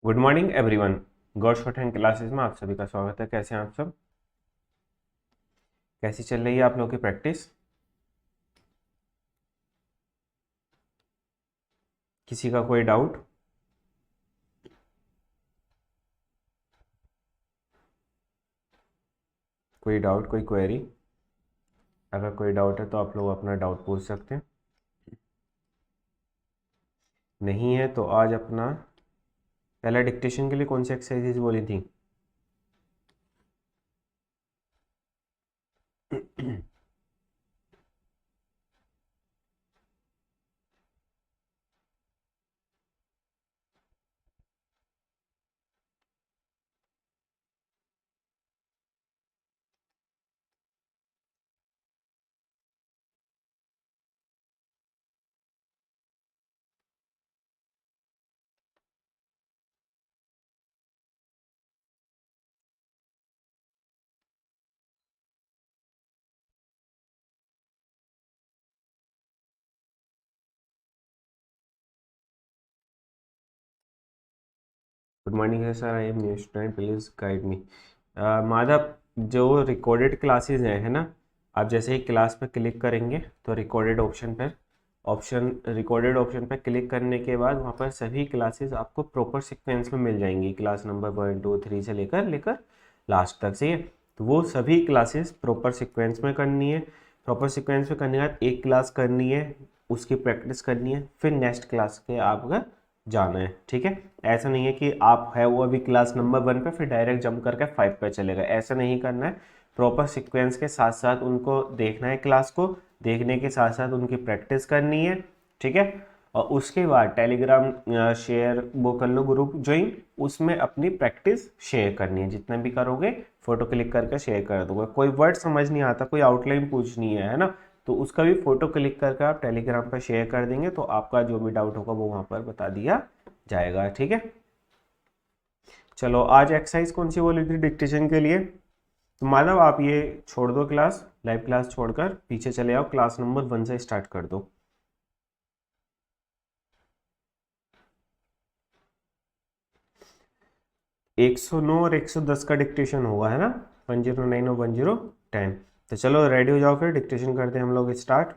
Good morning everyone. God short hand classes में आप सभी का स्वागत है। कैसे हैं आप सब? कैसी चल रही है आप लोगों की प्रैक्टिस? किसी का कोई डाउट? कोई डाउट, कोई क्वेरी? अगर कोई डाउट है तो आप लोग अपना डाउट पूछ सकते हैं। नहीं है तो आज अपना पहला डिक्टेशन के लिए कौन सी एक्सरसाइजेज बोली थी? गुड मॉर्निंग है sir, I am new student, please guide me. Madhav, जो रिकॉर्डेड क्लासेज हैं, है ना, आप जैसे ही क्लास पे क्लिक करेंगे तो रिकॉर्डेड ऑप्शन पर क्लिक करने के बाद वहाँ पर सभी क्लासेस आपको प्रॉपर सीक्वेंस में मिल जाएंगी। क्लास नंबर 1 2 3 से लेकर लेकर लास्ट तक, सही है। तो वो सभी क्लासेस प्रॉपर सीक्वेंस में करनी है। प्रॉपर सीक्वेंस में करने के बाद एक क्लास करनी है, उसकी प्रैक्टिस करनी है, फिर नेक्स्ट क्लास के आपका जाना है। ठीक है, ऐसा नहीं है कि आप है वो अभी क्लास नंबर 1 पे फिर डायरेक्ट जंप करके 5 पे चलेगा, ऐसा नहीं करना है। प्रॉपर सीक्वेंस के साथ साथ उनको देखना है, क्लास को देखने के साथ साथ उनकी प्रैक्टिस करनी है। ठीक है, और उसके बाद टेलीग्राम शेयर वो कर लो, ग्रुप ज्वाइन, उसमें अपनी प्रैक्टिस शेयर करनी है। जितना भी करोगे फोटो क्लिक करके शेयर कर दोगे। कोई वर्ड समझ नहीं आता, कोई आउटलाइन पूछनी है ना, तो उसका भी फोटो क्लिक करके आप टेलीग्राम पर शेयर कर देंगे तो आपका जो भी डाउट होगा वो वहां पर बता दिया जाएगा। ठीक है, चलो आज एक्सरसाइज कौन सी बोली थी डिक्टेशन के लिए? तो माधव आप ये छोड़ दो, क्लास लाइव क्लास छोड़कर पीछे चले आओ, क्लास नंबर 1 से स्टार्ट कर दो। 109 और 110 का डिक्टेशन होगा, है ना? 109 और 1010। तो चलो रेडी हो जाओ, फिर डिक्टेशन करते हैं हम लोग स्टार्ट।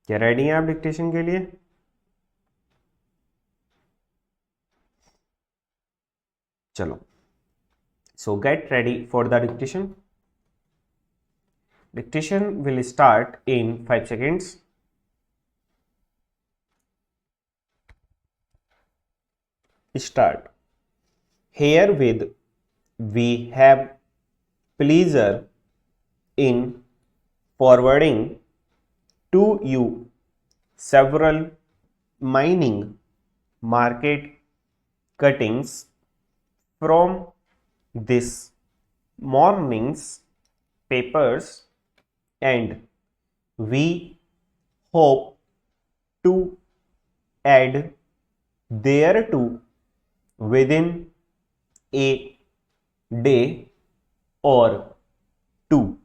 क्या रेडी हैं आप डिक्टेशन के लिए? चलो, सो get ready for the dictation. Dictation will start in 5 seconds. Start. Herewith we have pleasure in forwarding to you several mining market cuttings from this morning's papers, and we hope to add thereto within a day or two.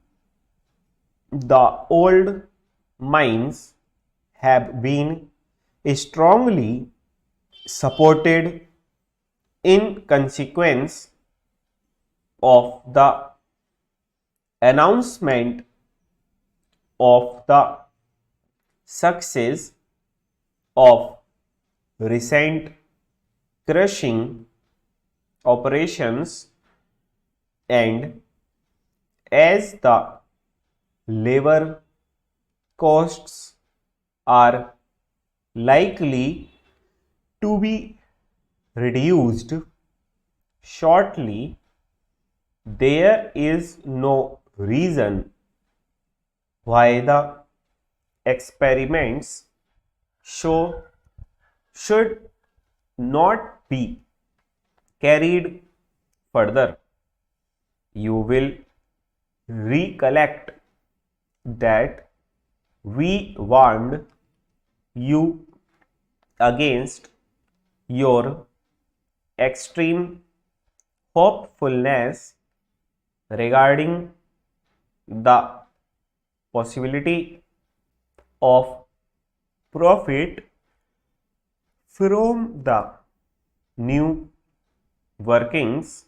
The old mines have been strongly supported in consequence of the announcement of the success of recent crushing operations, and as the labor costs are likely to be reduced shortly, there is no reason why the experiments show should not be carried further. You will recollect that we warned you against your extreme hopefulness regarding the possibility of profit from the new workings,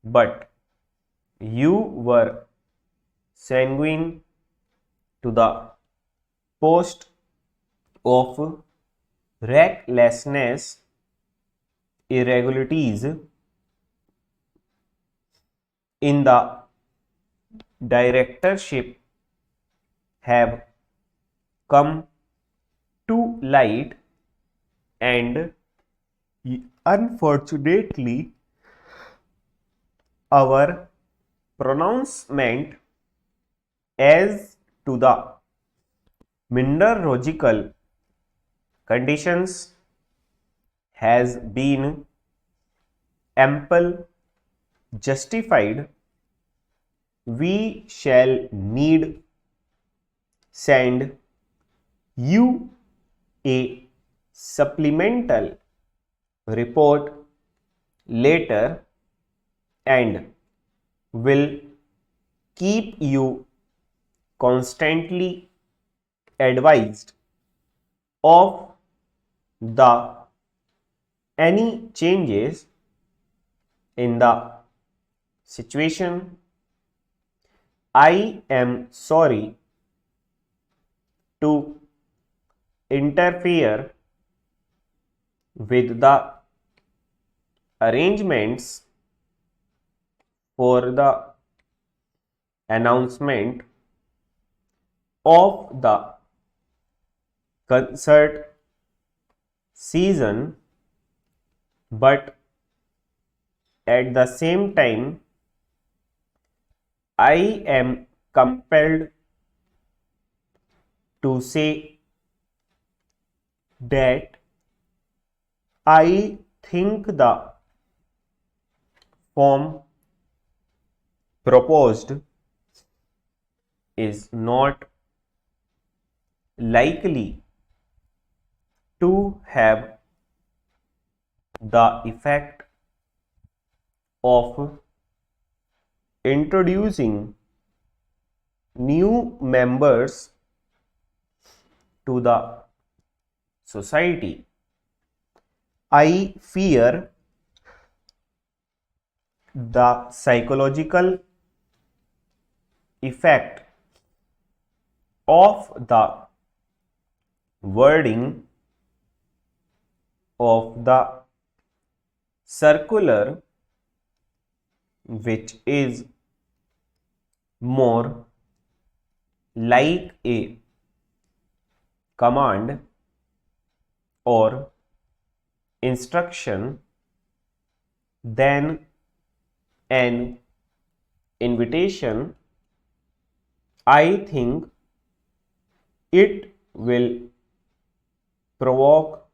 but you were sanguine to the post of recklessness, irregularities in the directorship have come to light, and unfortunately our pronouncement as to the mineralogical conditions has been ample justified. We shall need send you a supplemental report later, and will keep you constantly advised of the any changes in the situation. I am sorry to interfere with the arrangements for the announcement of the concert season, but at the same time I am compelled to say that I think the form proposed is not likely to have the effect of introducing new members to the society. I fear the psychological effect of the wording of the circular, which is more like a command or instruction than an invitation. I think it will provoke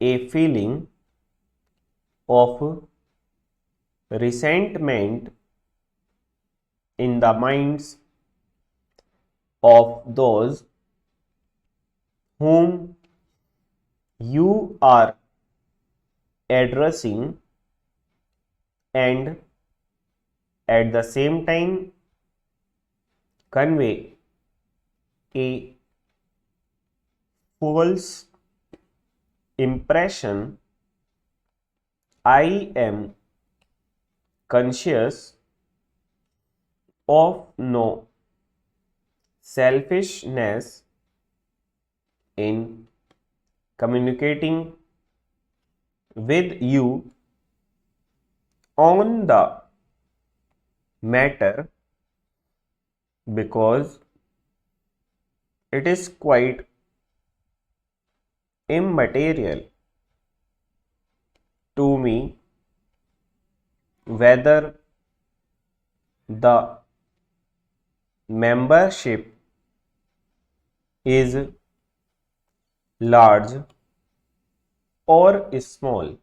a feeling of resentment in the minds of those whom you are addressing, and at the same time convey a false impression. I am conscious of no selfishness in communicating with you on the matter, because it is quite immaterial to me whether the membership is large or small,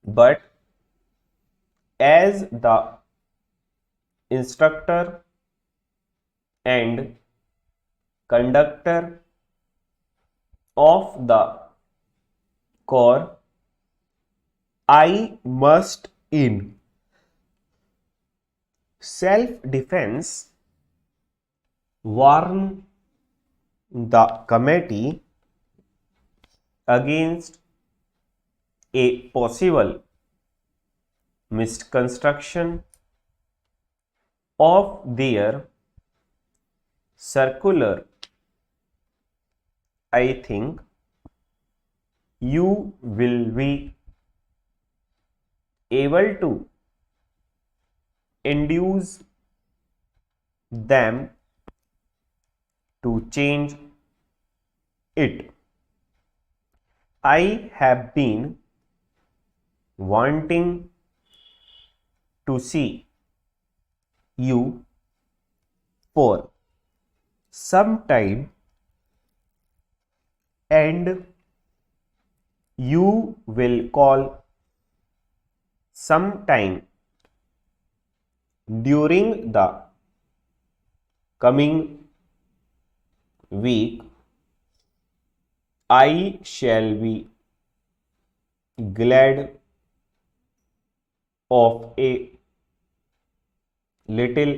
but as the instructor and conductor of the corps, I must in self-defense warn the committee against a possible misconstruction of their circular, I think you will be able to induce them to change it. I have been wanting to see you for some time, and you will call sometime during the coming week. I shall be glad of a little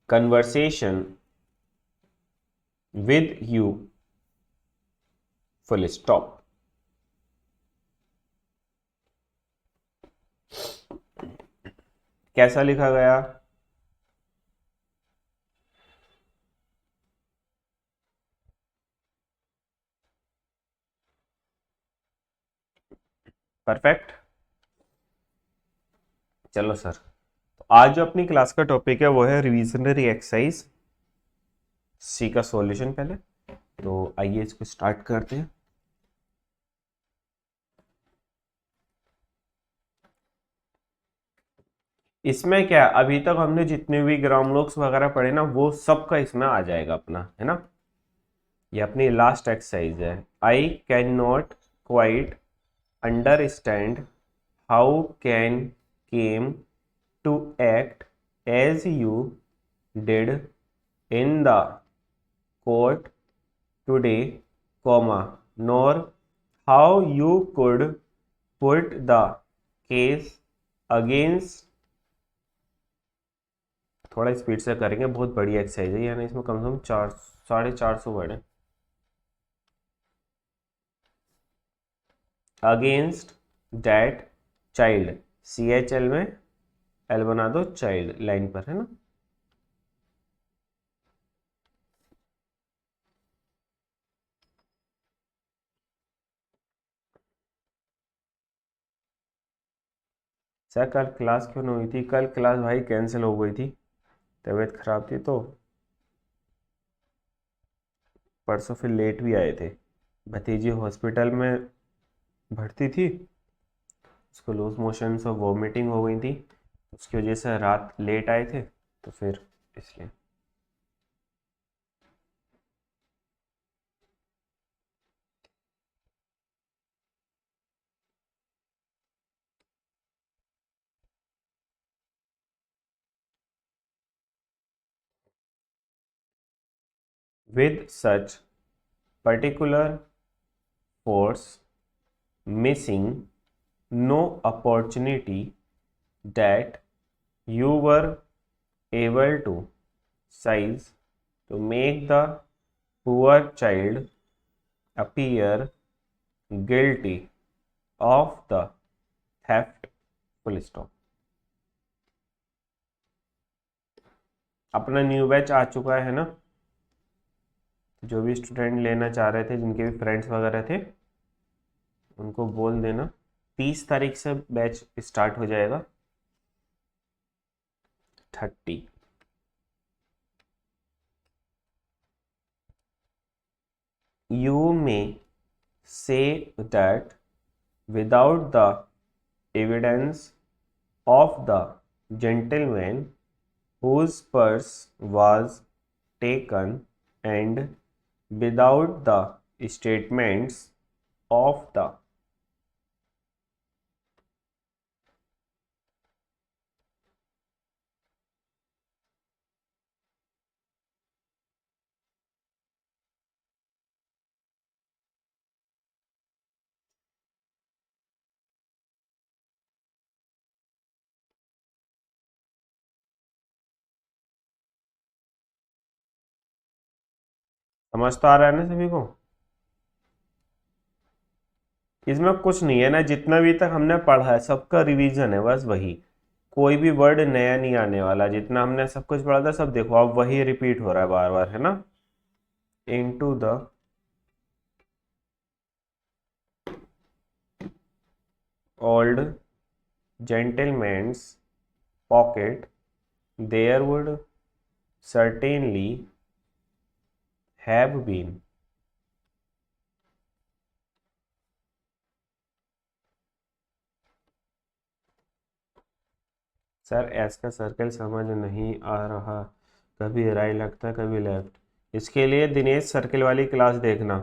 conversation with you, full stop. कैसा लिखा गया? Perfect. चलो sir, तो आज जो अपनी class का topic है वो है रिविजनरी एक्सरसाइज सी का सॉल्यूशन। पहले तो आइए इसको स्टार्ट करते हैं। इसमें क्या, अभी तक हमने जितने भी ग्राम लोक्स वगैरह पढ़े ना, वो सब का इसमें आ जाएगा अपना, है ना। ये अपनी लास्ट एक्सरसाइज है। I can not quite understand how can came to act as you did in the court today, comma, nor how you could put the case against. थोड़ा स्पीड से करेंगे, बहुत बड़ी एक्सरसाइज है, यानी इसमें कम से कम 450 वर्ड है। अगेंस्ट डैट चाइल्ड, CHL में L बना दो, चाइल्ड लाइन पर, है ना। सर कल क्लास क्यों नहीं हुई थी? कल क्लास भाई कैंसिल हो गई थी, तबीयत खराब थी, तो परसों फिर लेट भी आए थे। भतीजी हॉस्पिटल में भर्ती थी, उसको लूज मोशंस और वॉमिटिंग हो गई थी, उसकी वजह से रात लेट आए थे, तो फिर इसलिए। With such particular force missing, no opportunity that you were able to seize to make the poor child appear guilty of the theft, full stop। अपना न्यू बैच आ चुका है ना, जो भी स्टूडेंट लेना चाह रहे थे, जिनके भी फ्रेंड्स वगैरह थे, उनको बोल देना 30 तारीख से बैच स्टार्ट हो जाएगा। 30। You may say that without the evidence of the gentleman whose purse was taken, and without the statements of the समझ तो आ रहा है ना सभी को? इसमें कुछ नहीं है ना, जितना भी तक हमने पढ़ा है सबका रिवीजन है, बस वही, कोई भी वर्ड नया नहीं आने वाला, जितना हमने सब कुछ पढ़ा था सब देखो अब वही रिपीट हो रहा है बार बार, है ना। Into the old gentleman's pocket there would certainly have been। Sir S का सर्कल समझ नहीं आ रहा, कभी राइट लगता है कभी लेफ्ट। इसके लिए दिनेश सर्किल वाली क्लास देखना,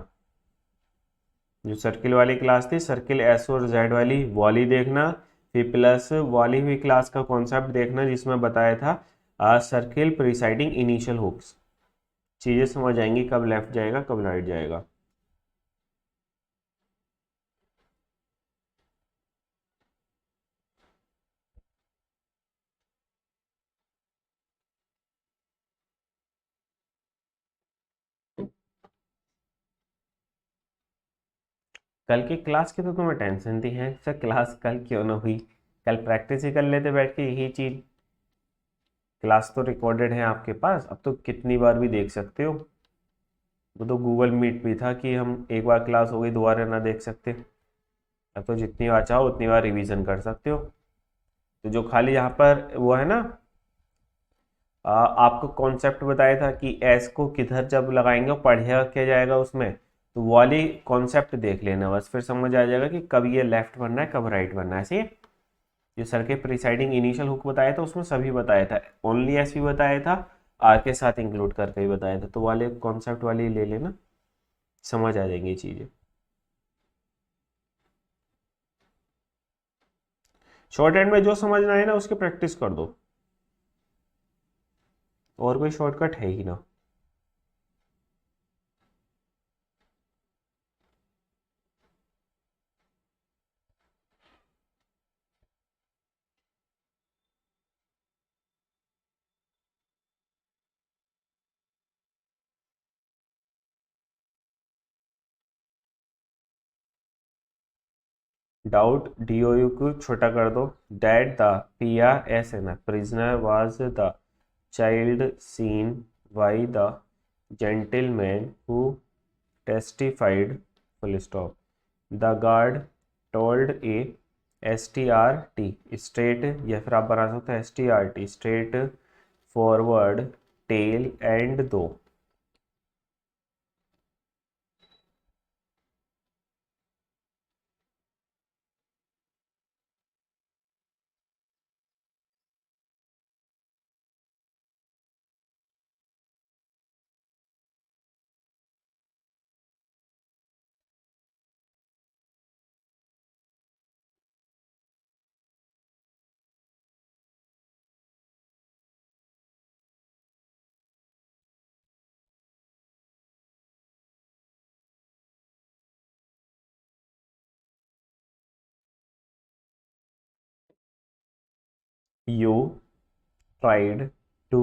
जो सर्किल वाली क्लास थी सर्किल एस और जेड वाली वाली देखना, फिर प्लस वाली हुई क्लास का कॉन्सेप्ट देखना जिसमें बताया था सर्किल प्रिसाइडिंग इनिशियल हुक्स। चीज़ें समझ आएंगी कब लेफ्ट जाएगा कब राइट जाएगा। कल की क्लास की तो तुम्हें टेंशन थी है सर, क्लास कल क्यों ना हुई, कल प्रैक्टिस ही कर लेते बैठ के यही चीज। क्लास तो रिकॉर्डेड है आपके पास, अब तो कितनी बार भी देख सकते हो। वो तो गूगल मीट भी था कि हम एक बार क्लास हो गई दोबारा ना देख सकते। अब तो जितनी बार चाहो उतनी बार रिवीजन कर सकते हो। तो जो खाली यहाँ पर वो है ना, आपको कॉन्सेप्ट बताया था कि एस को किधर जब लगाएंगे पढ़ेगा क्या जाएगा उसमें, तो वो वाली कॉन्सेप्ट देख लेना बस, फिर समझ आ जाएगा कि कब ये लेफ्ट बनना है कब राइट बनना है। सही। जो सर के प्रिसाइडिंग इनिशियल हुक बताया था उसमें सभी बताया था, ओनली एस भी बताया था, आर के साथ इंक्लूड करके भी बताया था, तो वाले कॉन्सेप्ट वाली ले लेना, समझ आ जाएंगी चीज़ें। शॉर्ट हैंड में जो समझना है ना उसकी प्रैक्टिस कर दो, और कोई शॉर्टकट है ही ना। डाउट डी ओ यू को छोटा कर दो, that the P R S N prisoner was the child seen by the gentleman who testified, full stop, the guard told a S T R T straight, या फिर आप बना सकते हो S T R T straightforward tell and दो। You tried to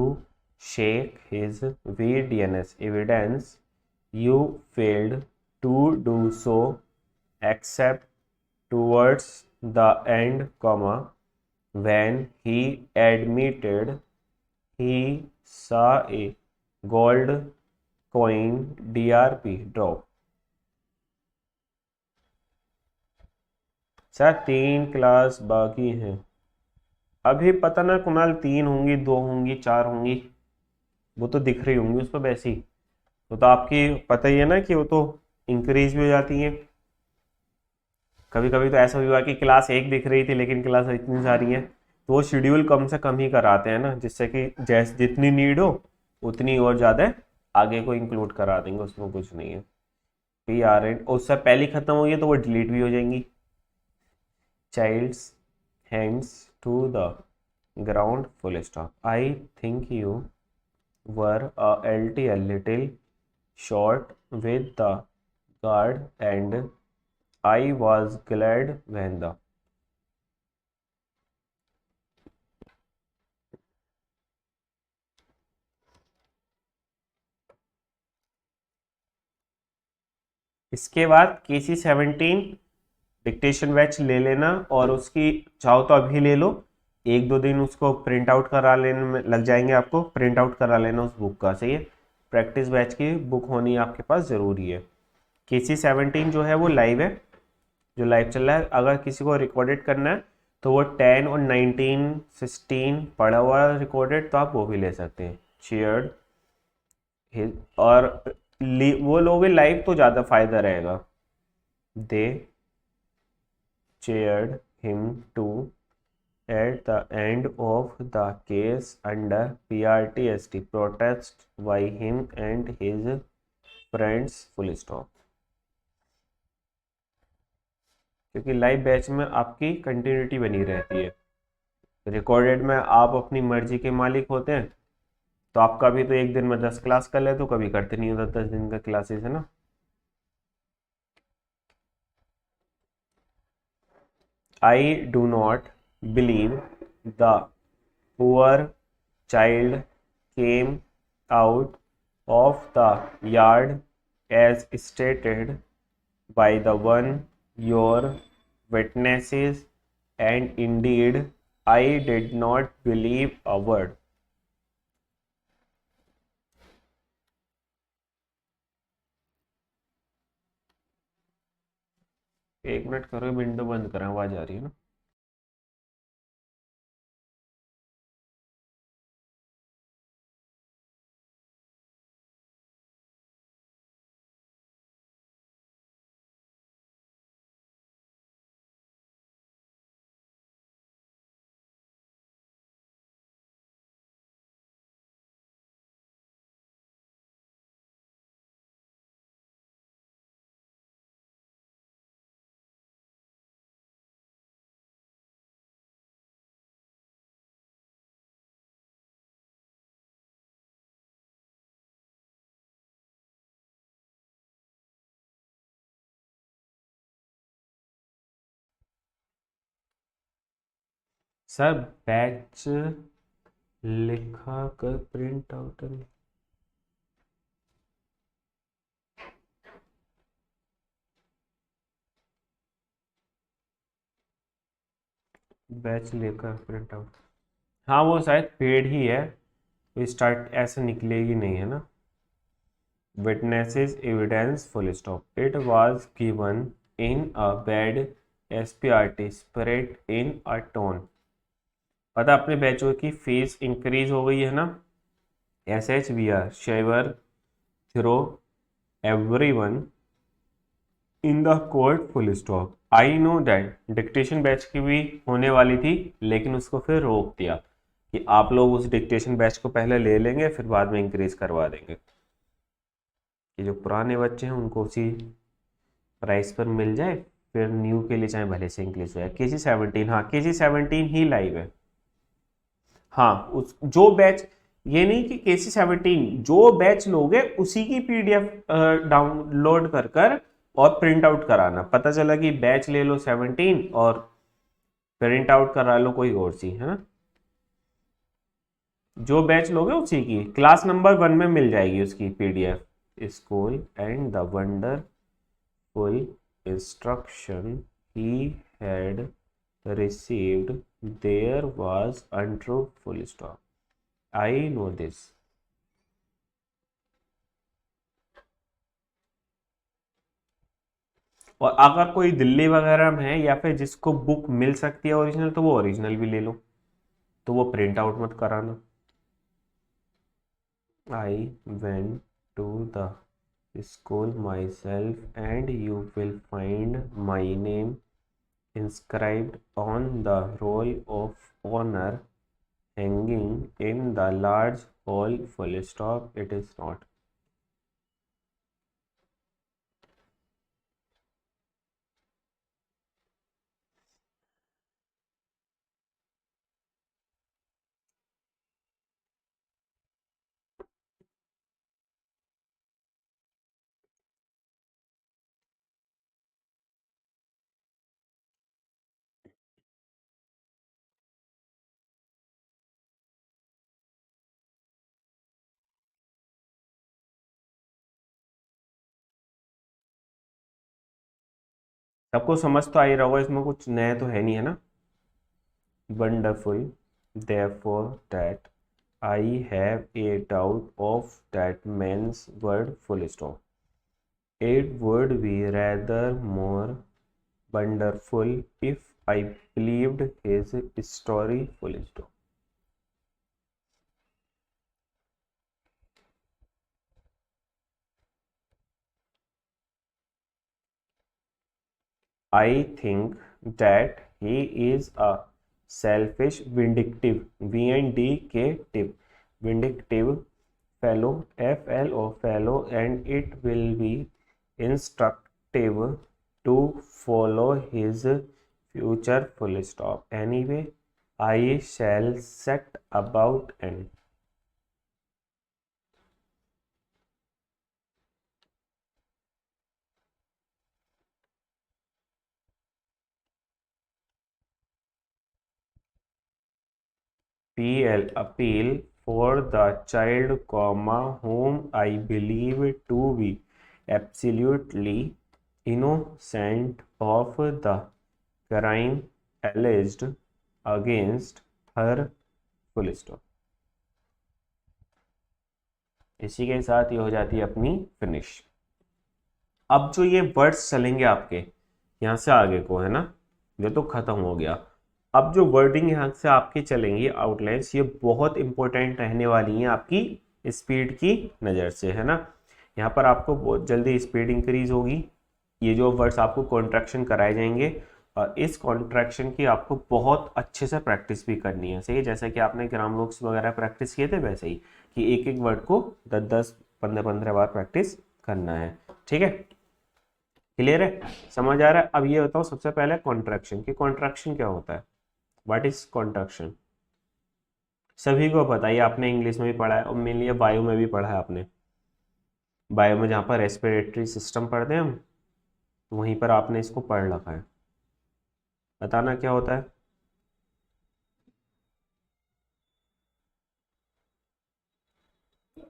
shake his VDNS evidence, you failed to do so except towards the end, comma, when he admitted he saw a gold coin DRP drop। Sir 3 class बाकी हैं अभी, पता ना कुणाल 3 होंगी 2 होंगी 4 होंगी, वो तो दिख रही होंगी उस पर वैसे ही। वो तो आपकी पता ही है ना कि वो तो इंक्रीज भी हो जाती है। कभी कभी तो ऐसा भी हुआ कि क्लास 1 दिख रही थी लेकिन क्लास इतनी सारी है, तो वो शेड्यूल कम से कम ही कराते हैं ना, जिससे कि जैस जितनी नीड हो उतनी और ज़्यादा आगे को इंक्लूड करा देंगे, उसमें कुछ नहीं है। पी आर एन उससे पहले खत्म हो गई तो वो डिलीट भी हो जाएंगी। Childs hands to the ground, full stop, I think you were a little short with the guard and I was glad when the। इसके बाद KC17 डिक्टेशन बैच ले लेना, और उसकी चाहो तो अभी ले लो, 1-2 दिन उसको प्रिंट आउट करा लेने में लग जाएंगे आपको, प्रिंट आउट करा लेना उस बुक का, सही है। प्रैक्टिस बैच की बुक होनी आपके पास ज़रूरी है। KC17 जो है वो लाइव है, जो लाइव चल रहा है। अगर किसी को रिकॉर्डेड करना है तो वो 10 और 19 16 पड़ा हुआ रिकॉर्डेड, तो आप वो भी ले सकते हैं। चेयर्ड और वो लोगे लाइव तो ज़्यादा फायदा रहेगा। They chaired him to at the end of the case under PRTST protest by him and his friends full stop। क्योंकि लाइव बैच में आपकी कंटिन्यूटी बनी रहती है, रिकॉर्डेड में आप अपनी मर्जी के मालिक होते हैं। तो आपका भी तो एक दिन में 10 क्लास कर ले, तो कभी करते नहीं होता 10 दिन का क्लासेस, है ना। I do not believe the poor child came out of the yard as stated by the one your witnesses, and indeed I did not believe a word। एक मिनट करो, विंडो बंद करें, आवाज आ रही है ना। सर बैच लिखा कर प्रिंट आउट, बैच लेकर प्रिंट आउट, हाँ वो शायद पेड ही है, तो स्टार्ट ऐसे निकलेगी नहीं, है ना। Witnesses evidence full stop, it was given in a bad SPRT spirit in a tone। पता अपने बैचों की फीस इंक्रीज हो गई है ना। SHVR shaver throw everyone in the court full stop. I know that dictation batch की भी होने वाली थी, लेकिन उसको फिर रोक दिया कि आप लोग उस डिक्टेशन बैच को पहले ले लेंगे, फिर बाद में इंक्रीज करवा देंगे। कि जो पुराने बच्चे हैं उनको उसी प्राइस पर मिल जाए, फिर न्यू के लिए चाहे भले से इंक्रीज हो जाए। KC17, हाँ KC17 ही लाइव है। हाँ उस जो बैच, ये नहीं कि KC17 जो बैच लोगे उसी की PDF डाउनलोड कर और प्रिंट आउट कराना। पता चला कि बैच ले लो 17 और प्रिंट आउट करा लो कोई और सी, है ना। जो बैच लोगे उसी की क्लास नंबर 1 में मिल जाएगी उसकी PDF। School and the wonderful instruction he had received there was untrue full stop। I know this। और अगर कोई दिल्ली वगैरह में है या फिर जिसको बुक मिल सकती है ओरिजिनल, तो वो ओरिजिनल भी ले लो, तो वो प्रिंट आउट मत कराना। I went to the school myself and you will find my name inscribed on the roll of honor hanging in the large hall full stop, it is not। आपको समझ तो आ ही रहा होगा, इसमें कुछ नया तो है नहीं, है ना। Wonderful, therefore that I have a doubt of that man's word full stop. It would be rather more wonderful if I believed his story full stop. I think that he is a selfish, vindictive, VNDK vindictive fellow, FLO fellow, and it will be instructive to follow his future full stop. Anyway, I shall set about and appeal for the child, whom I believe to be absolutely innocent of the crime alleged against her, full stop. इसी के साथ ये हो जाती है अपनी finish. अब जो ये वर्ड्स चलेंगे आपके यहाँ से आगे को, है ना, ये तो खत्म हो गया। अब जो वर्डिंग यहाँ से आपकी चलेंगी आउटलाइंस, ये बहुत इंपॉर्टेंट रहने वाली हैं आपकी स्पीड की नज़र से, है ना। यहाँ पर आपको बहुत जल्दी स्पीड इंक्रीज होगी। ये जो वर्ड्स आपको कॉन्ट्रैक्शन कराए जाएंगे और इस कॉन्ट्रैक्शन की आपको बहुत अच्छे से प्रैक्टिस भी करनी है। सही है, जैसा कि आपने ग्राम लोक्स वगैरह प्रैक्टिस किए थे वैसे ही, कि एक एक वर्ड को 10-10, 15-15 बार प्रैक्टिस करना है। ठीक है, क्लियर है, समझ आ रहा है। अब ये बताओ सबसे पहले कॉन्ट्रैक्शन की, कॉन्ट्रैक्शन क्या होता है, व्हाट इज कॉन्ट्रैक्शन। सभी को पता है, आपने इंग्लिश में भी पढ़ा है और मेनली बायो में भी पढ़ा है आपने। बायो में जहाँ पर रेस्पिरेटरी सिस्टम पढ़ते हैं हम, वहीं पर आपने इसको पढ़ रखा है। बताना क्या होता है।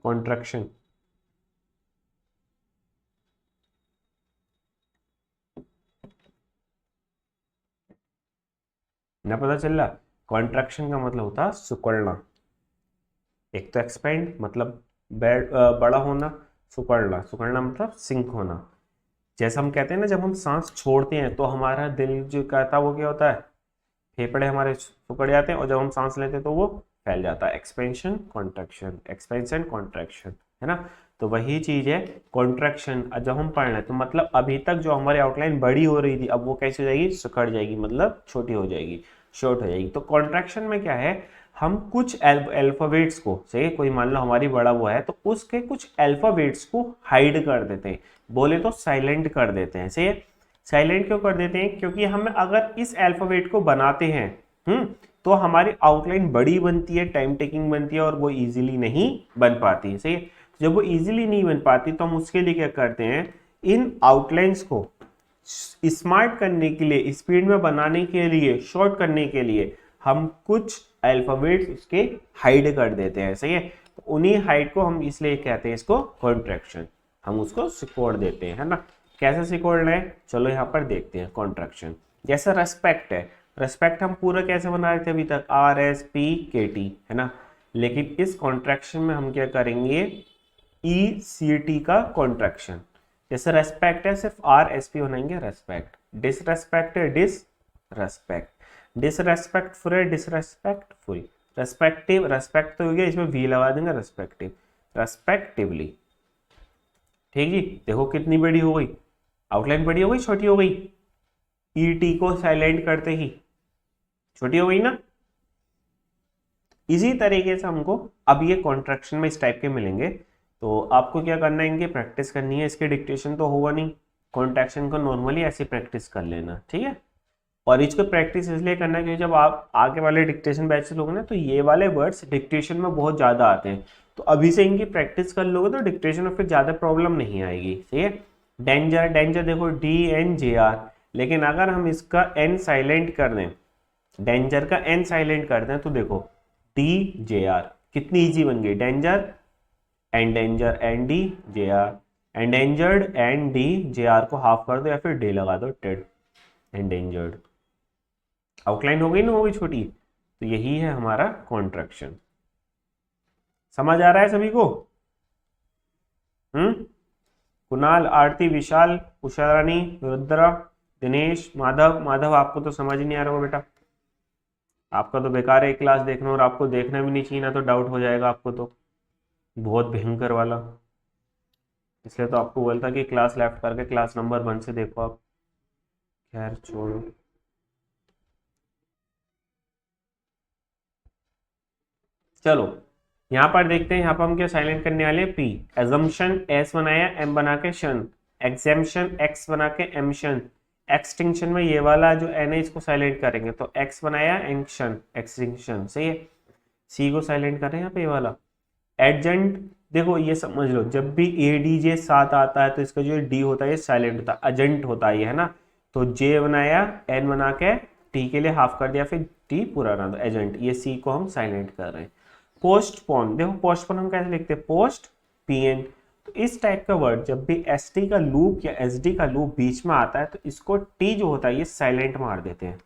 कॉन्ट्रैक्शन ना पता चल रहा। कॉन्ट्रैक्शन का मतलब होता है सिकुड़ना। एक तो एक्सपेंड मतलब बड़ा होना, सिकुड़ना, सिकुड़ना मतलब सिंक होना। जैसा हम कहते हैं ना, जब हम सांस छोड़ते हैं तो हमारा दिल जो कहता है वो क्या होता है, फेफड़े हमारे सिकुड़ जाते हैं, और जब हम सांस लेते हैं तो वो फैल जाता है। एक्सपेंशन कॉन्ट्रैक्शन, एक्सपेंशन कॉन्ट्रैक्शन, है ना। तो वही चीज है कॉन्ट्रैक्शन। जब हम पढ़ रहे हैं तो मतलब अभी तक जो हमारी आउटलाइन बड़ी हो रही थी, अब वो कैसे हो जाएगी, सिकुड़ जाएगी, मतलब छोटी हो जाएगी, शॉर्ट हो जाएगी। तो कॉन्ट्रैक्शन में क्या है, हम कुछ अल्फाबेट्स को, सही, कोई मान लो हमारी बड़ा हुआ है तो उसके कुछ अल्फाबेट्स को हाइड कर देते हैं, बोले तो साइलेंट कर देते हैं। सही है, साइलेंट क्यों कर देते हैं, क्योंकि हम अगर इस अल्फाबेट को बनाते हैं तो हमारी आउटलाइन बड़ी बनती है, टाइम टेकिंग बनती है और वो इजीली नहीं बन पाती है। सही है, जब वो इजीली नहीं बन पाती तो हम उसके लिए क्या करते हैं, इन आउटलाइंस को स्मार्ट करने के लिए, स्पीड में बनाने के लिए, शॉर्ट करने के लिए हम कुछ अल्फाबेट्स उसके हाइड कर देते हैं। सही है, तो उन्हीं हाइड को हम इसलिए कहते हैं इसको कॉन्ट्रैक्शन, हम उसको सिकोड़ देते हैं, है ना। कैसे सिकोड़ना है, चलो यहाँ पर देखते हैं। कॉन्ट्रैक्शन जैसा रेस्पेक्ट है, रेस्पेक्ट हम पूरा कैसे बना रहे थे अभी तक, RSPKT, है ना। लेकिन इस कॉन्ट्रैक्शन में हम क्या करेंगे, ECT का कॉन्ट्रैक्शन। जैसे रेस्पेक्ट है सिर्फ RSP बनाएंगे, रेस्पेक्ट। डिसरेस्पेक्ट है डिसरेस्पेक्ट, डिसरेस्पेक्टफुल है डिसरेस्पेक्टफुल, रेस्पेक्टिव, रेस्पेक्ट तो हो गया, इसमें वी लगा देंगे, रेस्पेक्टिव, रेस्पेक्टिवली। ठीक जी, देखो कितनी बड़ी हो गई आउटलाइन, बड़ी हो गई छोटी हो गई, ET को साइलेंट करते ही छोटी हो गई ना। इसी तरीके से हमको अब ये कॉन्ट्रैक्शन में इस टाइप के मिलेंगे, तो आपको क्या करना है, इनकी प्रैक्टिस करनी है। इसके डिक्टेशन तो होगा नहीं, कॉन्ट्रैक्शन को नॉर्मली ऐसे प्रैक्टिस कर लेना, ठीक है। और इसको प्रैक्टिस इसलिए करना है क्योंकि जब आप आगे वाले डिक्टेशन बैच लोगे ना, तो ये वाले वर्ड्स डिक्टेशन में बहुत ज़्यादा आते हैं, तो अभी से इनकी प्रैक्टिस कर लोगे तो डिक्टेशन में फिर ज़्यादा प्रॉब्लम नहीं आएगी। ठीक है, डेंजर, डेंजर देखो DNJR, लेकिन अगर हम इसका N साइलेंट कर दें, डेंजर का N साइलेंट कर दें, तो देखो DJR कितनी ईजी बन गई, danger endanger NDJR, endangered NDJR को हाफ कर दो या फिर डे लगा दो, टेड। एंडेंजर्ड। आउटलाइन हो गई ना, वो भी छोटी, तो यही है हमारा कॉन्ट्रैक्शन। समझ आ रहा है सभी को? कुणाल, आरती, विशाल, उषा रानी, रुद्रा, दिनेश, माधव। माधव आपको तो समझ ही नहीं आ रहा होगा बेटा, आपका तो बेकार है क्लास देखना, और आपको देखना भी नहीं चाहिए ना, तो डाउट हो जाएगा आपको तो बहुत भयंकर वाला। इसलिए तो आपको बोलता कि क्लास लेफ्ट करके क्लास नंबर 1 से देखो आप। खैर छोड़ो। चलो यहाँ पर देखते हैं, यहाँ पर हम क्या साइलेंट करने वाले हैं, पी। एजम्पशन एस बनाया, एम बना के शन। एग्जेम्पशन एक्स बना के एमशन। एक्सटिंक्शन में ये वाला जो एन है इसको साइलेंट करेंगे, तो एक्स बनाया एंक्शन, एक्सटिंक्शन, सही है। सी को साइलेंट कर रहे हैं यहाँ पे ये वाला। एडजेंट, देखो ये समझ लो, जब भी ए डी जे साथ आता है तो इसका जो डी होता है ये साइलेंट होता है, एजेंट होता है ये, है ना। तो जे बनाया, एन बना के टी के लिए हाफ कर दिया, फिर टी पूरा ना, तो एजेंट, ये सी को हम साइलेंट कर रहे हैं। पोस्टपोन, देखो पोस्टपोन हम कैसे लिखते हैं, पोस्ट पी एन। तो इस टाइप का वर्ड जब भी एस टी का लूप या एस डी का लूप बीच में आता है तो इसको टी जो होता है ये साइलेंट मार देते हैं,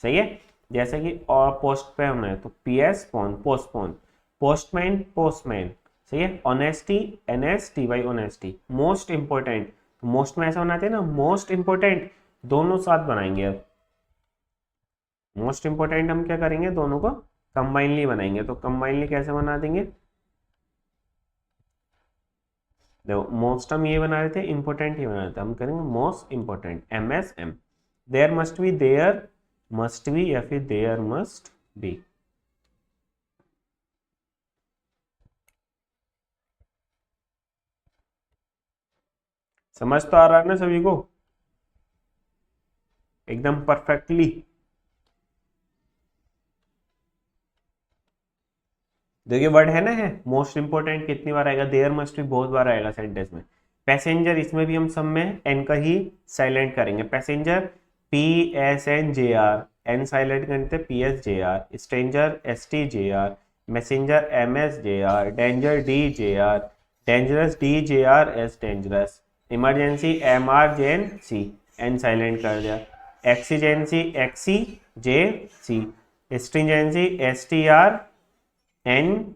सही है। जैसे कि और पोस्ट पे होना है तो P S pone, postpone. Postman, postman, सही है। Honesty, N S T Y, honesty. Most important, most में ऐसा बनाते हैं ना, मोस्ट इंपॉर्टेंट, दोनों साथ बनाएंगे। अब मोस्ट इंपॉर्टेंट हम क्या करेंगे, दोनों को कंबाइनली बनाएंगे, तो कंबाइनली कैसे बना देंगे, देखो मोस्ट हम ये बना रहे थे, इंपॉर्टेंट ये बना रहे थे, हम करेंगे most important, M S M. There must be, there must be, या फिर देयर मस्ट बी। समझ तो आ रहा है ना सभी को एकदम परफेक्टली? देखिए वर्ड है ना, है मोस्ट इंपोर्टेंट कितनी बार आएगा, देयर मस्ट भी बहुत बार आएगा सेंटेंस में। पैसेंजर, इसमें भी हम सब में एन का ही साइलेंट करेंगे। Passenger P S N J R, N silent करते P S J R. Stranger S T J R. Messenger M S J R. Danger D J R. Dangerous D J R S, dangerous. Emergency M R J N C, N silent कर दिया। Exigency एक्सी J C. Stringency S T R N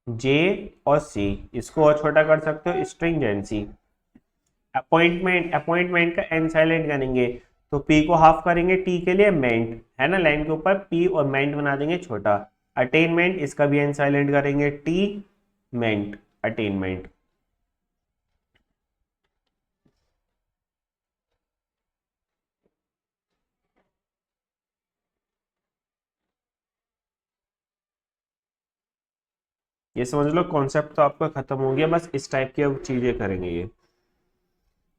J और C, इसको और छोटा कर सकते हो, स्ट्रिंजेंसी। अपॉइंटमेंट, अपॉइंटमेंट का एन साइलेंट करेंगे तो पी को हाफ करेंगे, टी के लिए मेंट, है ना, लाइन के ऊपर पी और मेंट बना देंगे छोटा। अटेनमेंट, इसका भी एन साइलेंट करेंगे, टी मेंट, अटेनमेंट। ये समझ लो कॉन्सेप्ट तो आपका खत्म हो गया, बस इस टाइप की अब चीजें करेंगे ये।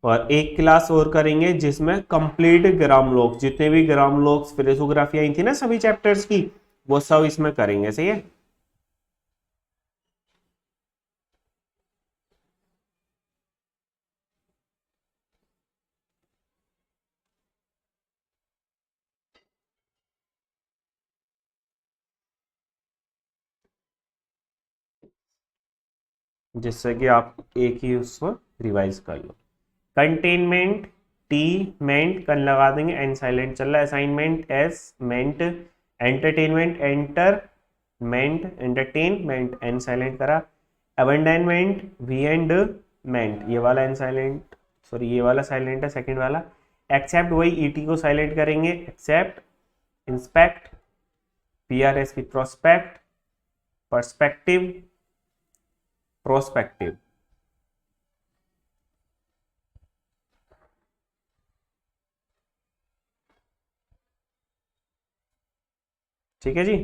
और एक क्लास और करेंगे जिसमें कंप्लीट ग्राम लोग, जितने भी ग्राम लोग फिलोसोफी आई थी ना सभी चैप्टर्स की, वो सब इसमें करेंगे, सही है। जिससे कि आप एक ही उसको रिवाइज कर लो। कंटेनमेंट, टी मेंट, कन लगा देंगे, एन साइलेंट चल रहा है। असाइनमेंट एस मेंट। एंटरटेनमेंट एंटर मेंट, एंटरटेनमेंट एन साइलेंट करा। अबंडनमेंट वी एंड मेंट, ये वाला एन साइलेंट, सॉरी ये वाला साइलेंट है सेकंड वाला। एक्सेप्ट, वही ईटी को साइलेंट करेंगे, except. Inspect, P R S P, prospect. Perspective, prospective. ठीक है जी।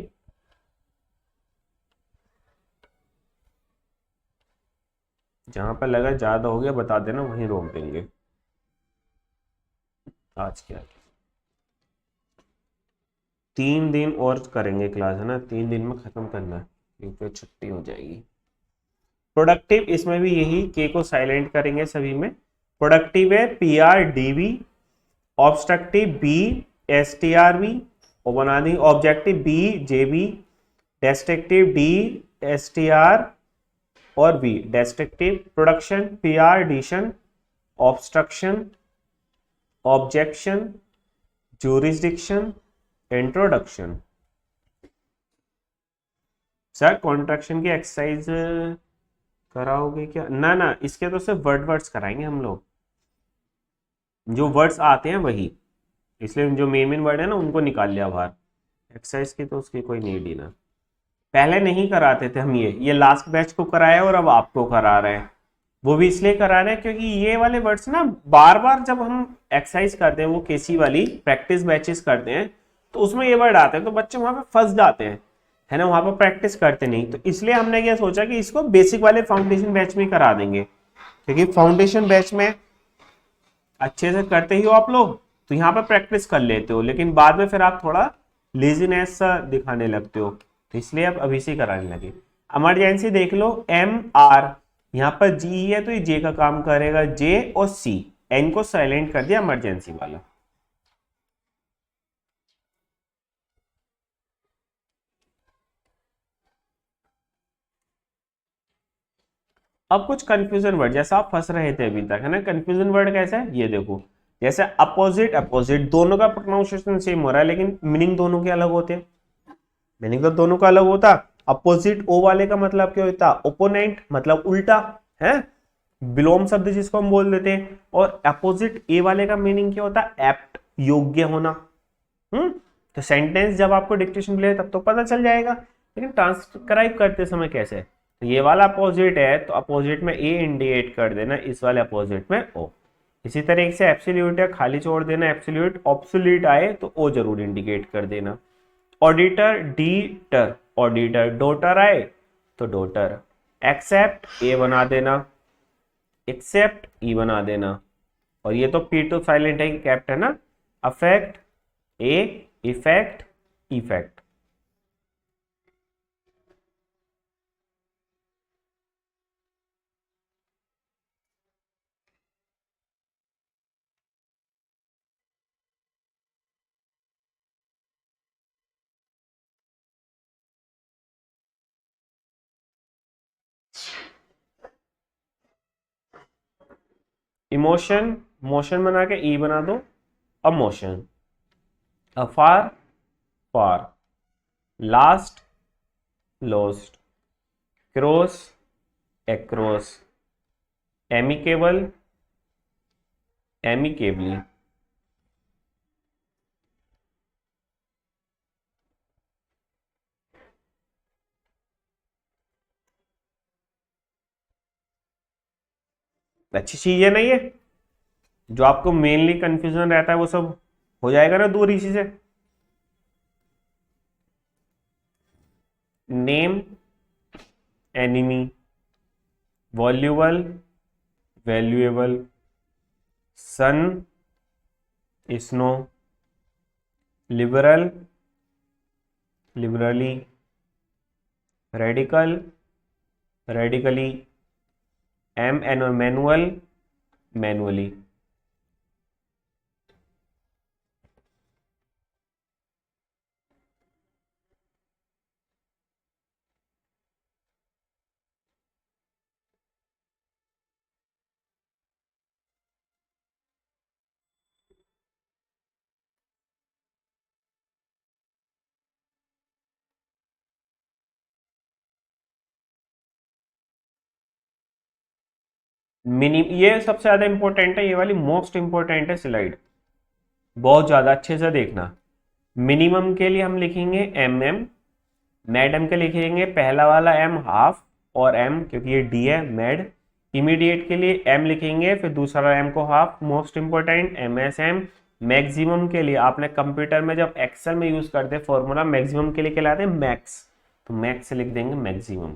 जहां पर लगा ज्यादा हो गया बता देना, वहीं रोक देंगे। आज क्या, 3 दिन और करेंगे क्लास, है ना, 3 दिन में खत्म करना है क्योंकि छुट्टी हो जाएगी। प्रोडक्टिव, इसमें भी यही के को साइलेंट करेंगे सभी में। प्रोडक्टिव है P R D B. Obstructive B S T R B, और बना दी। Objective B J B. Destructive D S T R और B, destructive. Production P R डिशन। Obstruction objection, jurisdiction, introduction. Sir contraction की exercise कराओगे क्या? ना ना, इसके तो सिर्फ वर्ड्स कराएंगे हम लोग, जो वर्ड्स आते हैं वही, इसलिए जो मेन मेन वर्ड है ना उनको निकाल लिया बाहर। एक्सरसाइज की तो उसकी कोई नीड ही ना। पहले नहीं कराते थे हम, ये लास्ट बैच को कराया और अब आपको करा रहे हैं। वो भी इसलिए करा रहे हैं क्योंकि ये वाले वर्ड्स ना बार बार जब हम एक्सरसाइज करते हैं, वो केसी वाली प्रैक्टिस बैचेस करते हैं, तो उसमें ये वर्ड आते हैं तो बच्चे वहां पे फंस जाते हैं, है ना, वहां पर प्रैक्टिस करते नहीं। तो इसलिए हमने क्या सोचा कि इसको बेसिक वाले फाउंडेशन बैच में करा देंगे, क्योंकि फाउंडेशन बैच में अच्छे से करते ही हो आप लोग तो यहाँ पर प्रैक्टिस कर लेते हो, लेकिन बाद में फिर आप थोड़ा लेजीनेस सा दिखाने लगते हो, तो इसलिए आप अभी से कराने लगे। इमरजेंसी देख लो, एम आर, यहाँ पर जी है तो ये जे का काम करेगा, जे और सी, एन को साइलेंट कर दिया इमरजेंसी वाला। अब कुछ कंफ्यूजन वर्ड, जैसा आप फंस रहे थे अभी तक, है ना, कंफ्यूजन वर्ड कैसा है ये देखो, जैसे अपोजिट अपोजिट, दोनों का प्रोनाउंसिएशन सेम हो रहा है लेकिन मीनिंग दोनों के अलग होते हैं। मीनिंग तो दोनों का अलग होता। अपोजिट ओ वाले का मतलब क्या होता? ओपोनेंट, मतलब उल्टा, है, विलोम शब्द जिसको हम बोल देते हैं। और अपोजिट ए वाले का मीनिंग क्या होता? एप्ट, योग्य होना। तो सेंटेंस जब आपको डिक्टेशन मिले तब तो पता चल जाएगा, लेकिन ट्रांसक्राइब करते समय कैसे? तो ये वाला अपोजिट है तो अपोजिट में ए इंडिकेट कर देना, इस वाले अपोजिट में ओ। इसी तरीके से एब्सोल्यूट है, खाली छोड़ देना एब्सोल्यूट, ऑब्सोल्यूट आए तो ओ जरूर इंडिकेट कर देना। ऑडिटर, डीटर, ऑडिटर, डॉटर आए तो डॉटर। एक्सेप्ट ए बना देना, एक्सेप्ट ई बना देना। और ये तो पी टू साइलेंट है कि कैप्ट है ना। Affect A, effect, effect. Emotion, motion बना के ई बना दो, amotion. Afar, far. Last, lost. Cross, across. Amicable, amicably. अच्छी चीज है ना ये, जो आपको मेनली कंफ्यूजन रहता है वो सब हो जाएगा ना दूर इसी से। Name, enemy. Voluble, valuable. Sun, snow. Liberal, liberally. Radical, radically. M N manual, manually. Mini, ये सबसे ज्यादा इंपॉर्टेंट है, ये वाली मोस्ट इंपॉर्टेंट है स्लाइड, बहुत ज्यादा अच्छे से देखना। मिनिमम के लिए हम लिखेंगे एम एम, मैडम के लिखेंगे पहला वाला एम हाफ और एम क्योंकि ये डी है मैड। इमीडिएट के लिए एम लिखेंगे फिर दूसरा एम को half, most important M S M. Maximum के लिए आपने कंप्यूटर में जब एक्सेल में यूज करते हैं फॉर्मूला मैक्सिमम के लिए कहलाते हैं मैक्स, तो मैक्स लिख देंगे मैक्सिमम।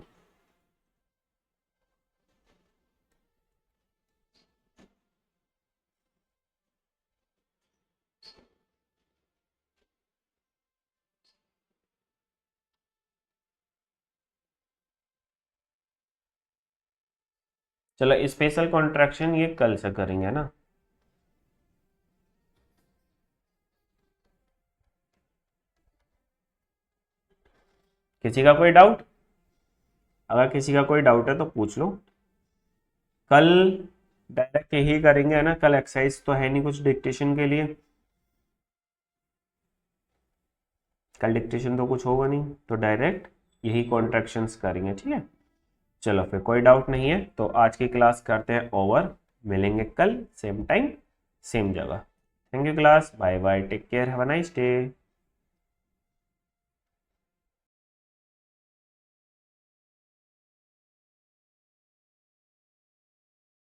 चलो स्पेशल कॉन्ट्रैक्शन ये कल से करेंगे ना। किसी का कोई डाउट? अगर किसी का कोई डाउट है तो पूछ लो। कल डायरेक्ट यही करेंगे है ना, कल एक्सरसाइज तो है नहीं कुछ डिक्टेशन के लिए, कल डिक्टेशन तो कुछ होगा नहीं, तो डायरेक्ट यही कॉन्ट्रैक्शंस करेंगे, ठीक है। चलो फिर कोई डाउट नहीं है, तो आज की क्लास करते हैं ओवर, मिलेंगे कल सेम टाइम सेम जगह। Thank you class, bye bye, take care, have a nice day.